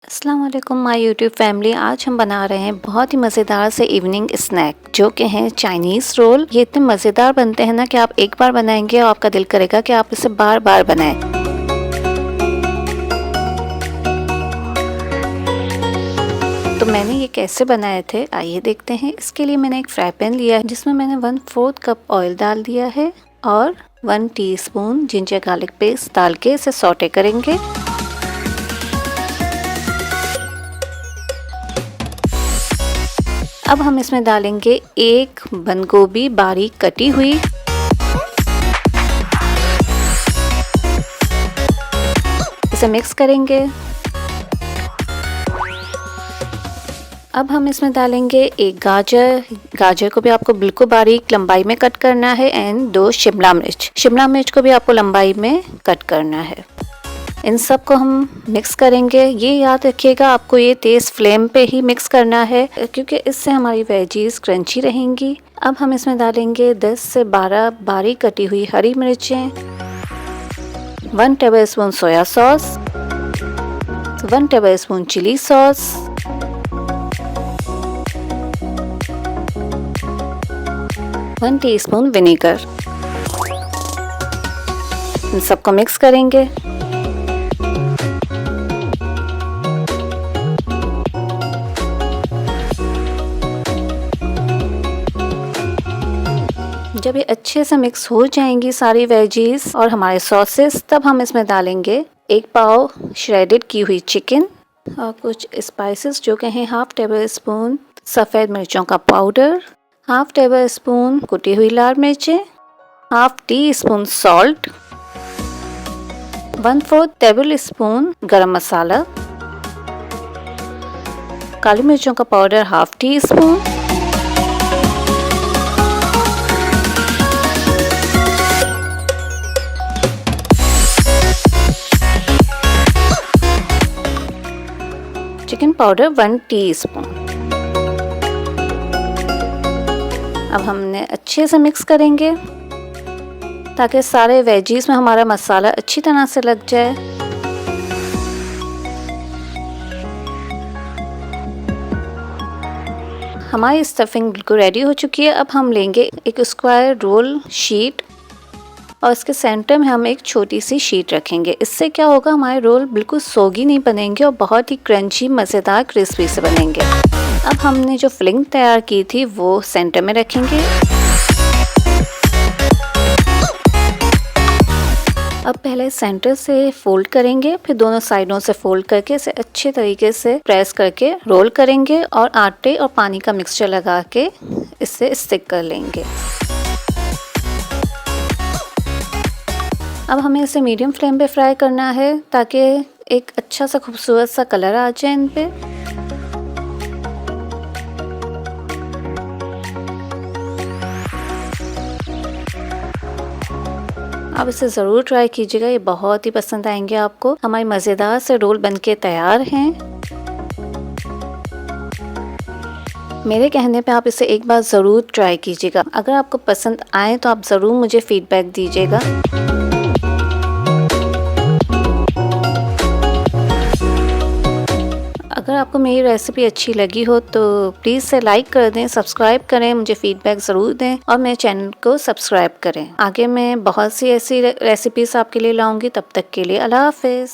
अस्सलाम वालेकुम my YouTube family. आज हम बना रहे हैं बहुत ही मज़ेदार से इवनिंग स्नैक जो कि हैं चाइनीज़ रोल। ये इतने मज़ेदार बनते हैं ना कि आप एक बार बनाएंगे और आपका दिल करेगा कि आप इसे बार बार बनाएं। तो मैंने ये कैसे बनाए थे आइए देखते हैं। इसके लिए मैंने एक फ्राई पैन लिया है जिसमें मैंने 1/4 कप ऑयल डाल दिया है और 1 टीस्पून जिंजर गार्लिक पेस्ट डाल के इसे सौटे करेंगे। अब हम इसमें डालेंगे एक बंद गोभी बारीक कटी हुई, इसे मिक्स करेंगे। अब हम इसमें डालेंगे एक गाजर को भी आपको बिल्कुल बारीक लंबाई में कट करना है एंड 2 शिमला मिर्च को भी आपको लंबाई में कट करना है। इन सब को हम मिक्स करेंगे। ये याद रखिएगा आपको ये तेज़ फ्लेम पे ही मिक्स करना है क्योंकि इससे हमारी वेजीज क्रंची रहेंगी। अब हम इसमें डालेंगे 10 से 12 बारीक कटी हुई हरी मिर्चें, 1 tablespoon soya sauce, 1 tablespoon chilli sauce, 1 teaspoon vinegar. इन सबको मिक्स करेंगे। जब ये अच्छे से मिक्स हो जाएंगी सारी वेजीज और हमारे सॉसेस, तब हम इसमें डालेंगे 1 पाव श्रेडेड की हुई चिकन और कुछ स्पाइसेस जो कि हैं 1/2 टेबल स्पून सफ़ेद मिर्चों का पाउडर, 1/2 टेबल स्पून कुटी हुई लाल मिर्चें, 1/2 टीस्पून सॉल्ट, 1/4 टेबल स्पून गरम मसाला, काली मिर्चों का powder 1/2 teaspoon, chicken powder 1 teaspoon. अब हमने अच्छे से मिक्स करेंगे ताकि सारे वेजीज में हमारा मसाला अच्छी तरह से लग जाए। हमारी स्टफिंग बिल्कुल रेडी हो चुकी है। अब हम लेंगे एक स्क्वायर रोल शीट और इसके सेंटर में हम एक छोटी सी शीट रखेंगे। इससे क्या होगा, हमारे रोल बिल्कुल सोगी नहीं बनेंगे और बहुत ही क्रंची मज़ेदार क्रिस्पी से बनेंगे। अब हमने जो फिलिंग तैयार की थी वो सेंटर में रखेंगे। अब पहले सेंटर से फोल्ड करेंगे, फिर दोनों साइडों से फोल्ड करके इसे अच्छे तरीके से प्रेस करके रोल करेंगे और आटे और पानी का मिक्सचर लगा के इससे स्टिक कर लेंगे। अब हमें इसे मीडियम फ्लेम पे फ्राई करना है ताकि एक अच्छा सा खूबसूरत सा कलर आ जाए इन पे। आप इसे ज़रूर ट्राई कीजिएगा, ये बहुत ही पसंद आएंगे आपको। हमारे मज़ेदार से रोल बनके तैयार हैं। मेरे कहने पे आप इसे एक बार ज़रूर ट्राई कीजिएगा। अगर आपको पसंद आए तो आप ज़रूर मुझे फीडबैक दीजिएगा। अगर आपको मेरी रेसिपी अच्छी लगी हो तो प्लीज़ से लाइक कर दें, सब्सक्राइब करें, मुझे फीडबैक ज़रूर दें और मेरे चैनल को सब्सक्राइब करें। आगे मैं बहुत सी ऐसी रेसिपीज़ आपके लिए लाऊंगी। तब तक के लिए अल्लाह हाफ़िज़।